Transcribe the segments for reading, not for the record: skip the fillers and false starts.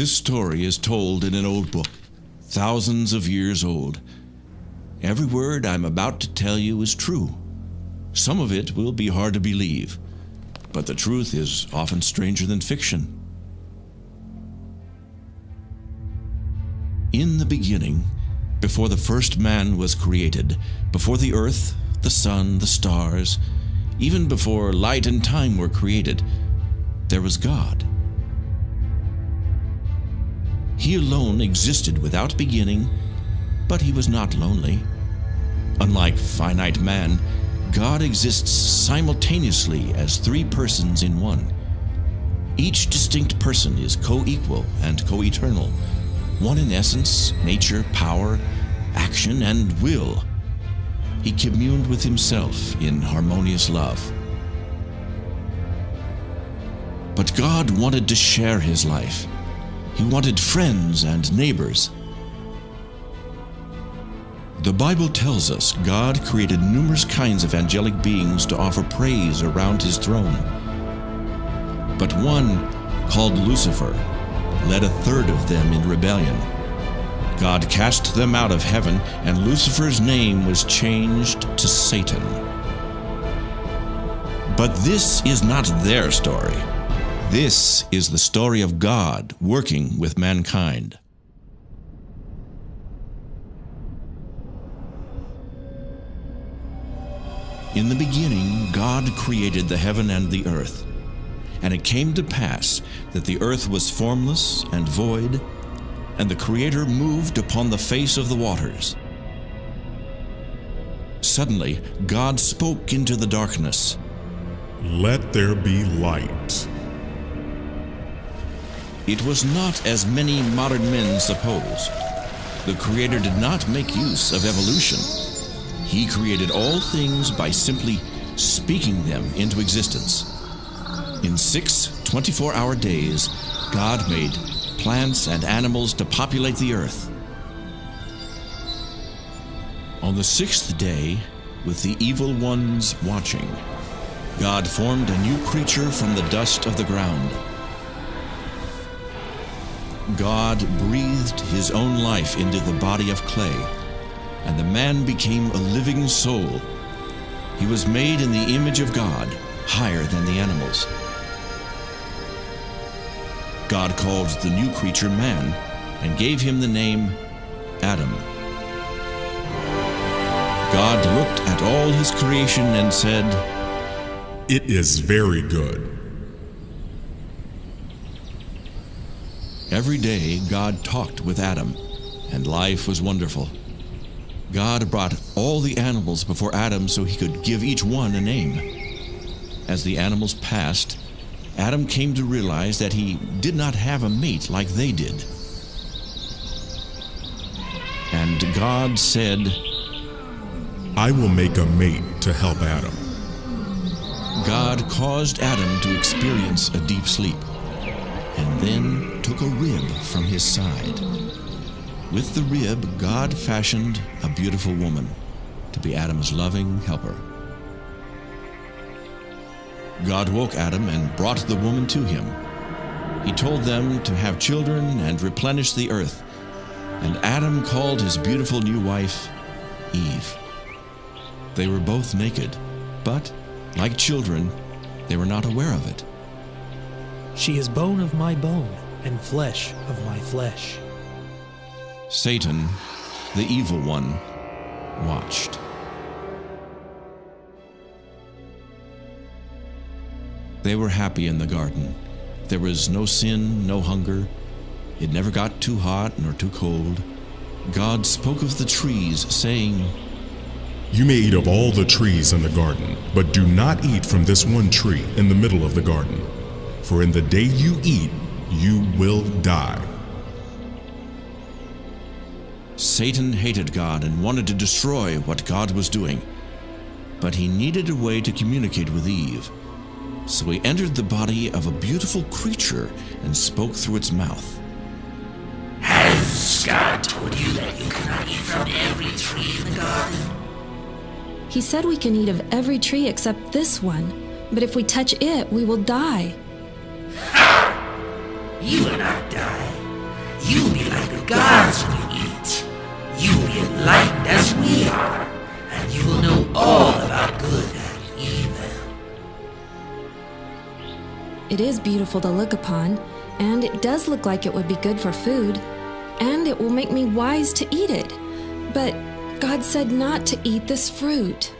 This story is told in an old book, thousands of years old. Every word I'm about to tell you is true. Some of it will be hard to believe, but the truth is often stranger than fiction. In the beginning, before the first man was created, before the earth, the sun, the stars, even before light and time were created, there was God. He alone existed without beginning, but he was not lonely. Unlike finite man, God exists simultaneously as three persons in one. Each distinct person is co-equal and co-eternal, one in essence, nature, power, action, and will. He communed with himself in harmonious love. But God wanted to share his life. He wanted friends and neighbors. The Bible tells us God created numerous kinds of angelic beings to offer praise around his throne. But one, called Lucifer, led a third of them in rebellion. God cast them out of heaven, and Lucifer's name was changed to Satan. But this is not their story. This is the story of God working with mankind. In the beginning, God created the heaven and the earth. And it came to pass that the earth was formless and void, and the Creator moved upon the face of the waters. Suddenly, God spoke into the darkness. "Let there be light." It was not as many modern men suppose. The Creator did not make use of evolution. He created all things by simply speaking them into existence. In 6 24-hour days, God made plants and animals to populate the earth. On the 6th day, with the evil ones watching, God formed a new creature from the dust of the ground. God breathed his own life into the body of clay, and the man became a living soul. He was made in the image of God, higher than the animals. God called the new creature man and gave him the name Adam. God looked at all his creation and said, "It is very good." Every day God talked with Adam, and life was wonderful. God brought all the animals before Adam so he could give each one a name. As the animals passed, Adam came to realize that he did not have a mate like they did. And God said, "I will make a mate to help Adam." God caused Adam to experience a deep sleep, and then took a rib from his side. With the rib, God fashioned a beautiful woman to be Adam's loving helper. God woke Adam and brought the woman to him. He told them to have children and replenish the earth, and Adam called his beautiful new wife Eve. They were both naked, but, like children, they were not aware of it. "She is bone of my bone and flesh of my flesh." Satan, the evil one, watched. They were happy in the garden. There was no sin, no hunger. It never got too hot nor too cold. God spoke of the trees, saying, "You may eat of all the trees in the garden, but do not eat from this one tree in the middle of the garden. For in the day you eat, you will die." Satan hated God and wanted to destroy what God was doing. But he needed a way to communicate with Eve. So he entered the body of a beautiful creature and spoke through its mouth. "Has God told you that you cannot eat from every tree in the garden?" He said we can eat of every tree except this one, but if we touch it, we will die. You will not die. You'll be like the gods when you eat. You'll be enlightened as we are, and you will know all about good and evil. It is beautiful to look upon, and it does look like it would be good for food, and it will make me wise to eat it. But God said not to eat this fruit.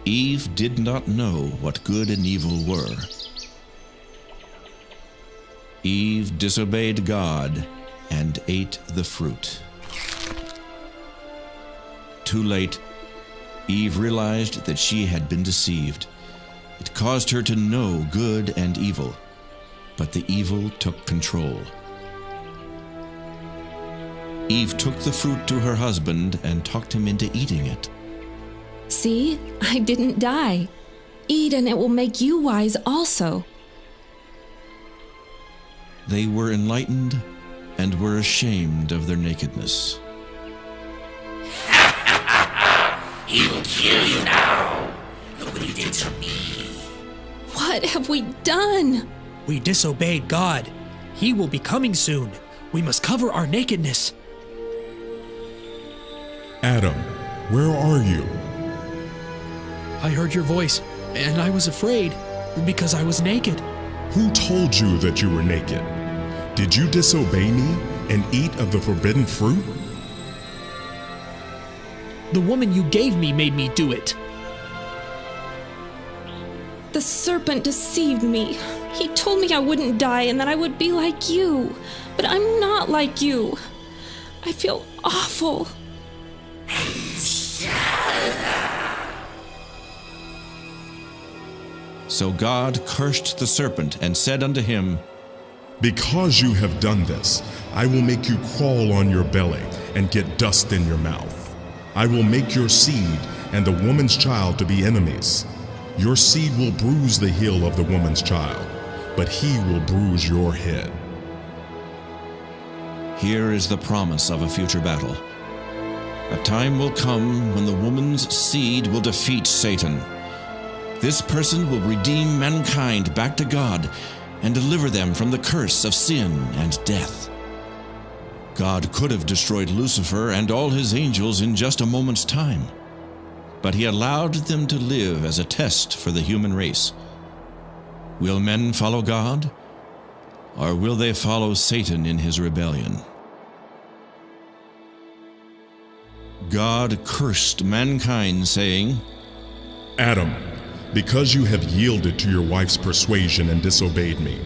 Eve did not know what good and evil were. Eve disobeyed God and ate the fruit. Too late, Eve realized that she had been deceived. It caused her to know good and evil, but the evil took control. Eve took the fruit to her husband and talked him into eating it. See, I didn't die. Eat and it will make you wise also. They were enlightened and were ashamed of their nakedness. He will kill you now. Look what he did to me. What have we done? We disobeyed God. He will be coming soon. We must cover our nakedness. Adam, where are you? I heard your voice, and I was afraid because I was naked. Who told you that you were naked? Did you disobey me and eat of the forbidden fruit? The woman you gave me made me do it. The serpent deceived me. He told me I wouldn't die and that I would be like you. But I'm not like you. I feel awful. So God cursed the serpent and said unto him, Because you have done this, I will make you crawl on your belly and get dust in your mouth. I will make your seed and the woman's child to be enemies. Your seed will bruise the heel of the woman's child, but he will bruise your head. Here is the promise of a future battle. A time will come when the woman's seed will defeat Satan. This person will redeem mankind back to God and deliver them from the curse of sin and death. God could have destroyed Lucifer and all his angels in just a moment's time, but he allowed them to live as a test for the human race. Will men follow God, or will they follow Satan in his rebellion? God cursed mankind, saying, Adam, because you have yielded to your wife's persuasion and disobeyed me,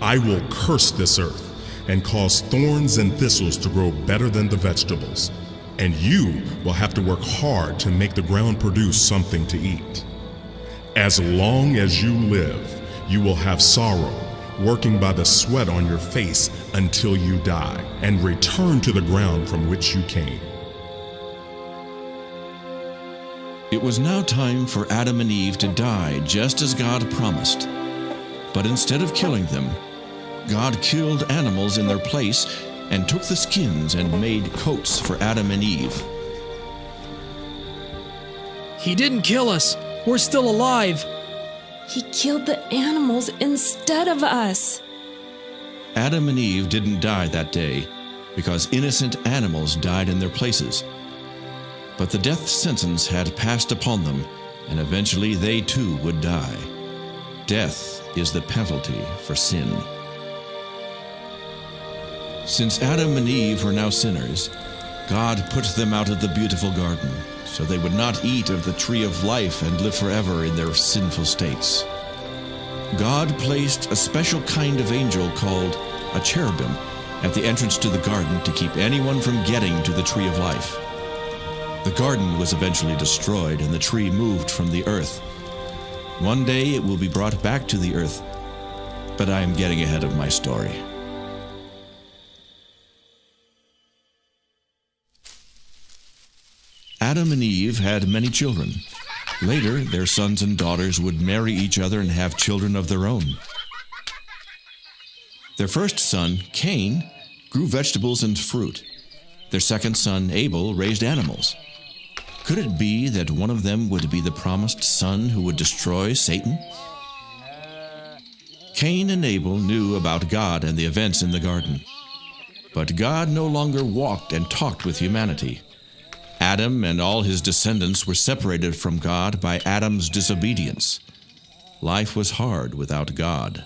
I will curse this earth and cause thorns and thistles to grow better than the vegetables, and you will have to work hard to make the ground produce something to eat. As long as you live, you will have sorrow, working by the sweat on your face until you die, and return to the ground from which you came. It was now time for Adam and Eve to die, just as God promised. But instead of killing them, God killed animals in their place and took the skins and made coats for Adam and Eve. He didn't kill us. We're still alive. He killed the animals instead of us. Adam and Eve didn't die that day because innocent animals died in their places. But the death sentence had passed upon them, and eventually they too would die. Death is the penalty for sin. Since Adam and Eve were now sinners, God put them out of the beautiful garden, so they would not eat of the tree of life and live forever in their sinful states. God placed a special kind of angel called a cherubim at the entrance to the garden to keep anyone from getting to the tree of life. The garden was eventually destroyed and the tree moved from the earth. One day it will be brought back to the earth, but I am getting ahead of my story. Adam and Eve had many children. Later, their sons and daughters would marry each other and have children of their own. Their first son, Cain, grew vegetables and fruit. Their second son, Abel, raised animals. Could it be that one of them would be the promised son who would destroy Satan? Cain and Abel knew about God and the events in the garden. But God no longer walked and talked with humanity. Adam and all his descendants were separated from God by Adam's disobedience. Life was hard without God.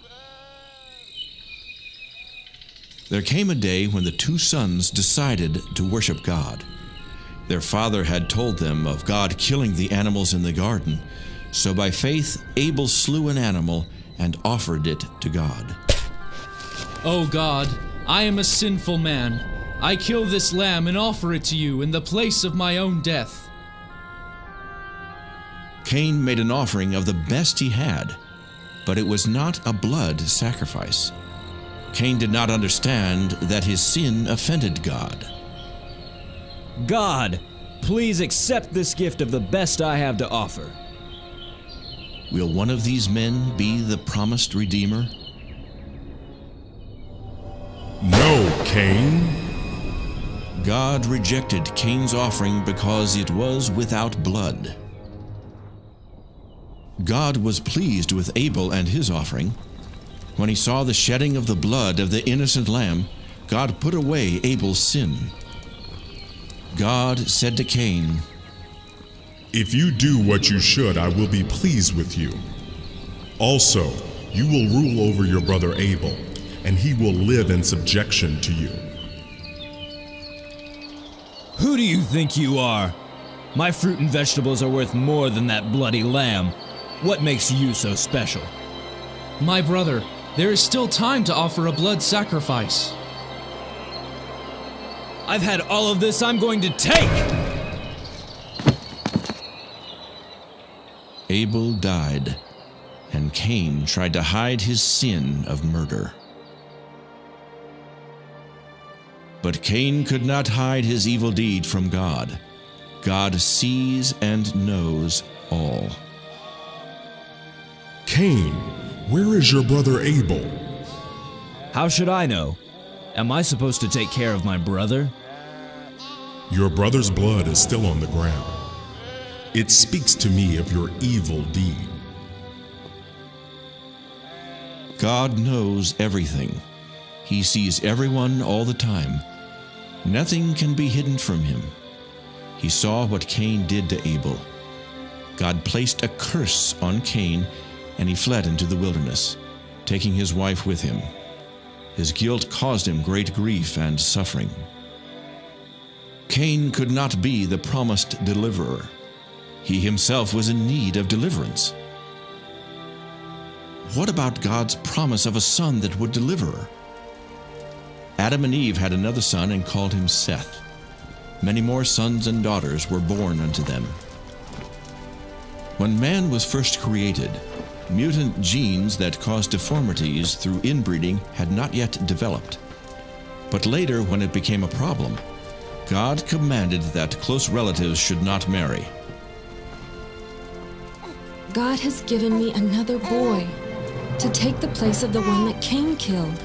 There came a day when the two sons decided to worship God. Their father had told them of God killing the animals in the garden, so by faith Abel slew an animal and offered it to God. "O God, I am a sinful man. I kill this lamb and offer it to you in the place of my own death." Cain made an offering of the best he had, but it was not a blood sacrifice. Cain did not understand that his sin offended God. God, please accept this gift of the best I have to offer. Will one of these men be the promised Redeemer? No, Cain. God rejected Cain's offering because it was without blood. God was pleased with Abel and his offering. When he saw the shedding of the blood of the innocent lamb, God put away Abel's sin. God said to Cain, If you do what you should, I will be pleased with you. Also, you will rule over your brother Abel, and he will live in subjection to you. Who do you think you are? My fruit and vegetables are worth more than that bloody lamb. What makes you so special? "My brother, there is still time to offer a blood sacrifice." I've had all of this I'm going to take! Abel died, and Cain tried to hide his sin of murder. But Cain could not hide his evil deed from God. God sees and knows all. Cain, where is your brother Abel? How should I know? Am I supposed to take care of my brother? Your brother's blood is still on the ground. It speaks to me of your evil deed. God knows everything. He sees everyone all the time. Nothing can be hidden from him. He saw what Cain did to Abel. God placed a curse on Cain, and he fled into the wilderness, taking his wife with him. His guilt caused him great grief and suffering. Cain could not be the promised deliverer. He himself was in need of deliverance. What about God's promise of a son that would deliver? Adam and Eve had another son and called him Seth. Many more sons and daughters were born unto them. When man was first created, mutant genes that caused deformities through inbreeding had not yet developed. But later, when it became a problem, God commanded that close relatives should not marry. God has given me another boy to take the place of the one that Cain killed.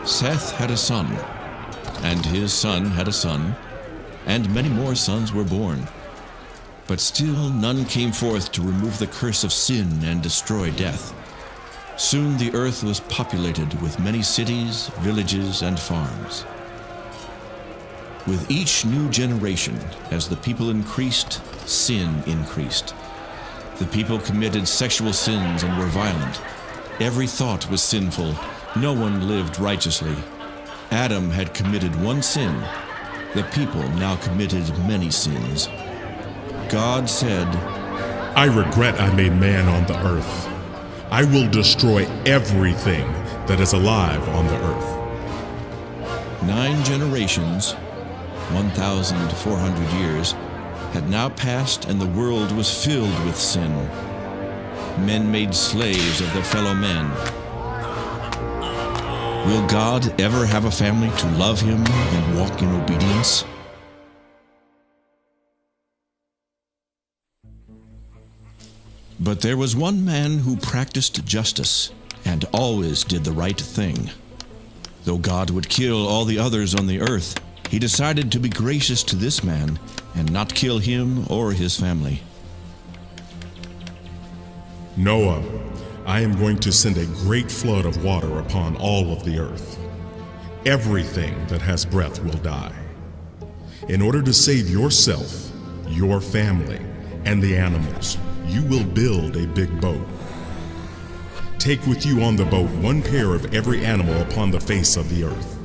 Seth had a son, and his son had a son, and many more sons were born. But still none came forth to remove the curse of sin and destroy death. Soon the earth was populated with many cities, villages, and farms. With each new generation, as the people increased, sin increased. The people committed sexual sins and were violent. Every thought was sinful. No one lived righteously. Adam had committed one sin. The people now committed many sins. God said, I regret I made man on the earth. I will destroy everything that is alive on the earth. 9 generations, 1,400 years, had now passed, and the world was filled with sin. Men made slaves of their fellow men. Will God ever have a family to love him and walk in obedience? But there was one man who practiced justice and always did the right thing. Though God would kill all the others on the earth, he decided to be gracious to this man and not kill him or his family. Noah, I am going to send a great flood of water upon all of the earth. Everything that has breath will die. In order to save yourself, your family, and the animals, you will build a big boat. Take with you on the boat 1 pair of every animal upon the face of the earth.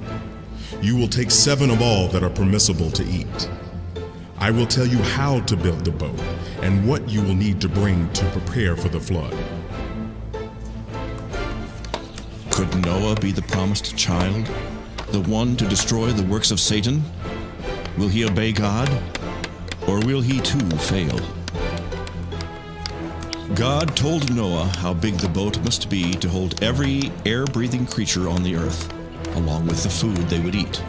You will take 7 of all that are permissible to eat. I will tell you how to build the boat and what you will need to bring to prepare for the flood. Could Noah be the promised child, the one to destroy the works of Satan? Will he obey God, or will he too fail? God told Noah how big the boat must be to hold every air-breathing creature on the earth, along with the food they would eat.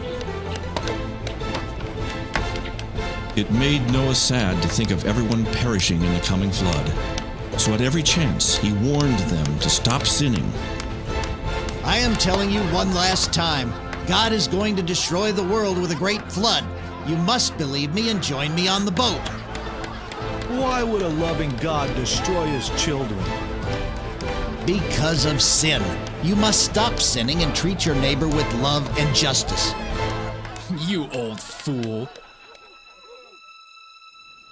It made Noah sad to think of everyone perishing in the coming flood. So at every chance, he warned them to stop sinning. I am telling you one last time, God is going to destroy the world with a great flood. You must believe me and join me on the boat. Why would a loving God destroy his children? Because of sin. You must stop sinning and treat your neighbor with love and justice. You old fool.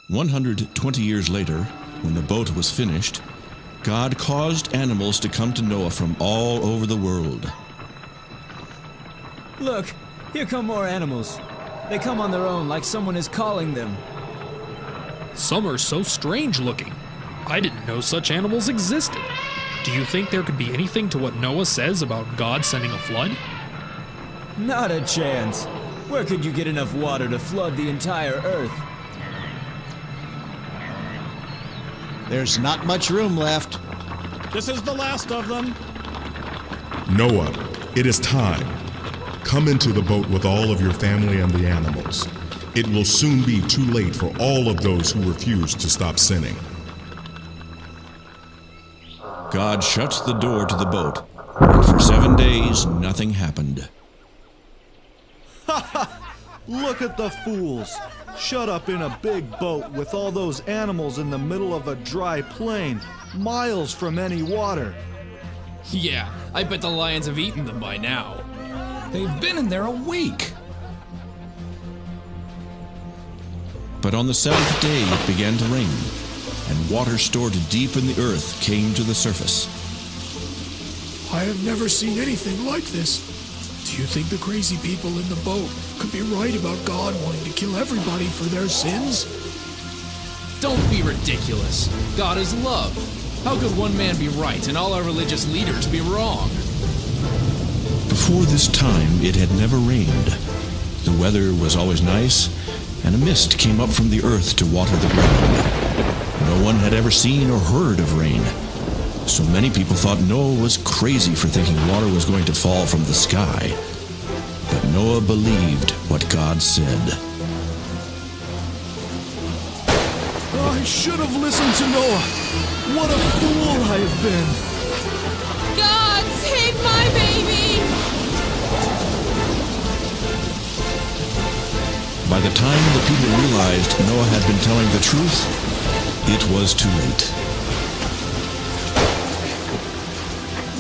120 years later, when the boat was finished, God caused animals to come to Noah from all over the world. Look, here come more animals. They come on their own like someone is calling them. Some are so strange looking. I didn't know such animals existed. Do you think there could be anything to what Noah says about God sending a flood? Not a chance. Where could you get enough water to flood the entire earth? There's not much room left. This is the last of them. Noah, it is time. Come into the boat with all of your family and the animals. It will soon be too late for all of those who refuse to stop sinning. God shut the door to the boat, and for 7 days nothing happened. Look at the fools. Shut up in a big boat with all those animals in the middle of a dry plain, miles from any water. Yeah, I bet the lions have eaten them by now. They've been in there a week. But on the 7th day it began to rain, and water stored deep in the earth came to the surface. I have never seen anything like this. Do you think the crazy people in the boat could be right about God wanting to kill everybody for their sins? Don't be ridiculous. God is love. How could one man be right and all our religious leaders be wrong? Before this time it had never rained. The weather was always nice, and a mist came up from the earth to water the ground. No one had ever seen or heard of rain. So many people thought Noah was crazy for thinking water was going to fall from the sky. But Noah believed what God said. I should have listened to Noah. What a fool I have been. God, save my baby! By the time the people realized Noah had been telling the truth, it was too late.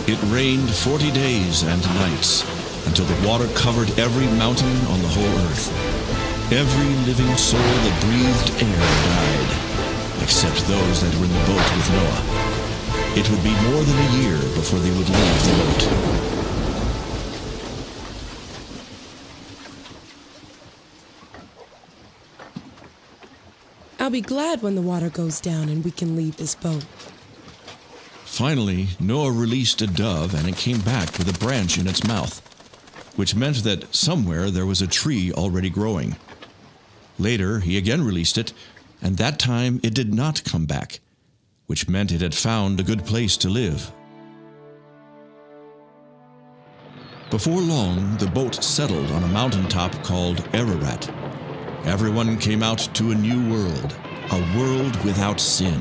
It rained 40 days and nights until the water covered every mountain on the whole earth. Every living soul that breathed air died, except those that were in the boat with Noah. It would be more than a year before they would leave the boat. I'll be glad when the water goes down and we can leave this boat. Finally, Noah released a dove, and it came back with a branch in its mouth, which meant that somewhere there was a tree already growing. Later, he again released it, and that time it did not come back, which meant it had found a good place to live. Before long, the boat settled on a mountaintop called Ararat. Everyone came out to a new world, a world without sin.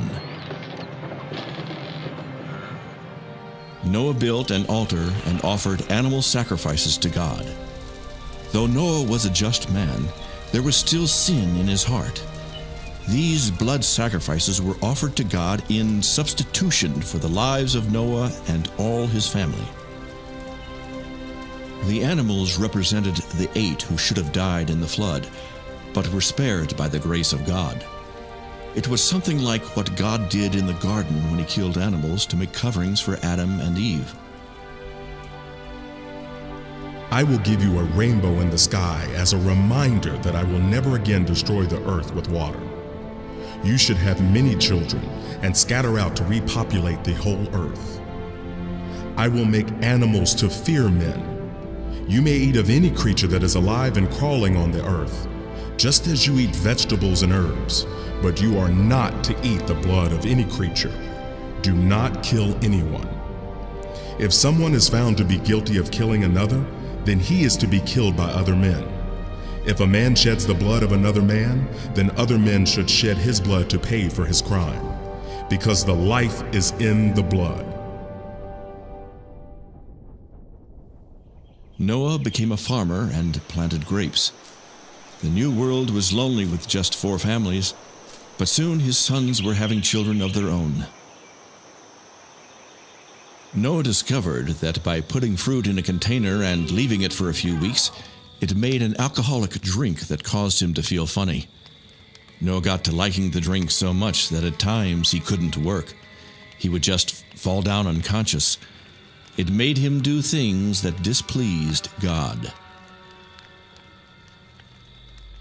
Noah built an altar and offered animal sacrifices to God. Though Noah was a just man, there was still sin in his heart. These blood sacrifices were offered to God in substitution for the lives of Noah and all his family. The animals represented the 8 who should have died in the flood, but were spared by the grace of God. It was something like what God did in the garden when he killed animals to make coverings for Adam and Eve. I will give you a rainbow in the sky as a reminder that I will never again destroy the earth with water. You should have many children and scatter out to repopulate the whole earth. I will make animals to fear men. You may eat of any creature that is alive and crawling on the earth, just as you eat vegetables and herbs, but you are not to eat the blood of any creature. Do not kill anyone. If someone is found to be guilty of killing another, then he is to be killed by other men. If a man sheds the blood of another man, then other men should shed his blood to pay for his crime, because the life is in the blood. Noah became a farmer and planted grapes. The new world was lonely with just 4 families, but soon his sons were having children of their own. Noah discovered that by putting fruit in a container and leaving it for a few weeks, it made an alcoholic drink that caused him to feel funny. Noah got to liking the drink so much that at times he couldn't work. He would just fall down unconscious. It made him do things that displeased God.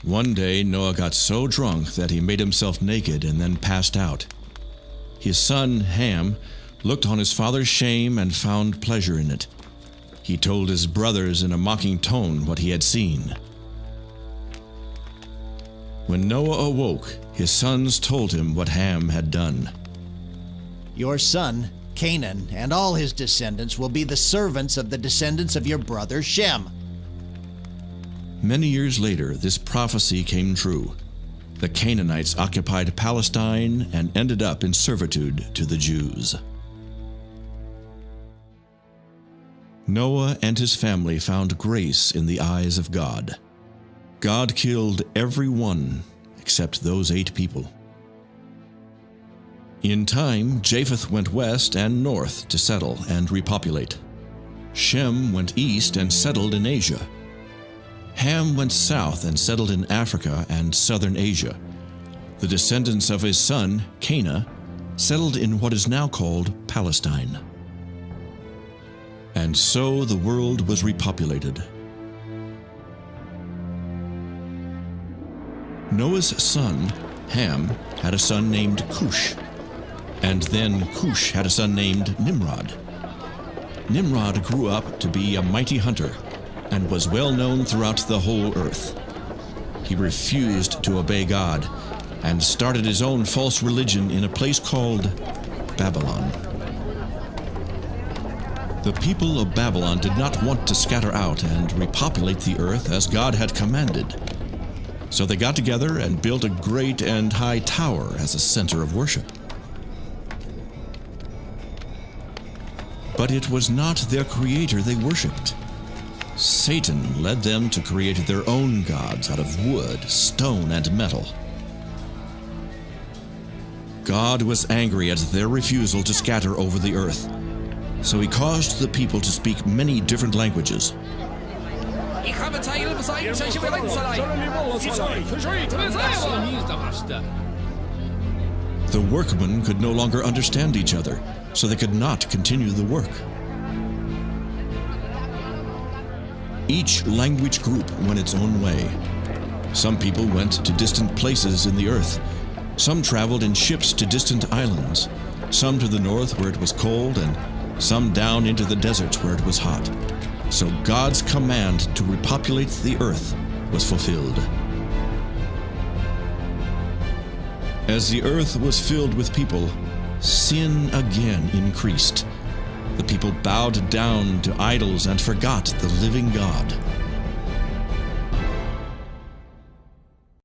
One day, Noah got so drunk that he made himself naked and then passed out. His son, Ham, looked on his father's shame and found pleasure in it. He told his brothers in a mocking tone what he had seen. When Noah awoke, his sons told him what Ham had done. Your son, Canaan, and all his descendants will be the servants of the descendants of your brother Shem. Many years later, this prophecy came true. The Canaanites occupied Palestine and ended up in servitude to the Jews. Noah and his family found grace in the eyes of God. God killed every one except those 8 people. In time, Japheth went west and north to settle and repopulate. Shem went east and settled in Asia. Ham went south and settled in Africa and southern Asia. The descendants of his son, Canaan, settled in what is now called Palestine. And so the world was repopulated. Noah's son, Ham, had a son named Cush, and then Cush had a son named Nimrod. Nimrod grew up to be a mighty hunter and was well known throughout the whole earth. He refused to obey God and started his own false religion in a place called Babylon. The people of Babylon did not want to scatter out and repopulate the earth as God had commanded. So they got together and built a great and high tower as a center of worship. But it was not their creator they worshipped. Satan led them to create their own gods out of wood, stone, and metal. God was angry at their refusal to scatter over the earth. So he caused the people to speak many different languages. The workmen could no longer understand each other, so they could not continue the work. Each language group went its own way. Some people went to distant places in the earth. Some traveled in ships to distant islands. Some to the north where it was cold, and some down into the desert where it was hot. So God's command to repopulate the earth was fulfilled. As the earth was filled with people, sin again increased. The people bowed down to idols and forgot the living God.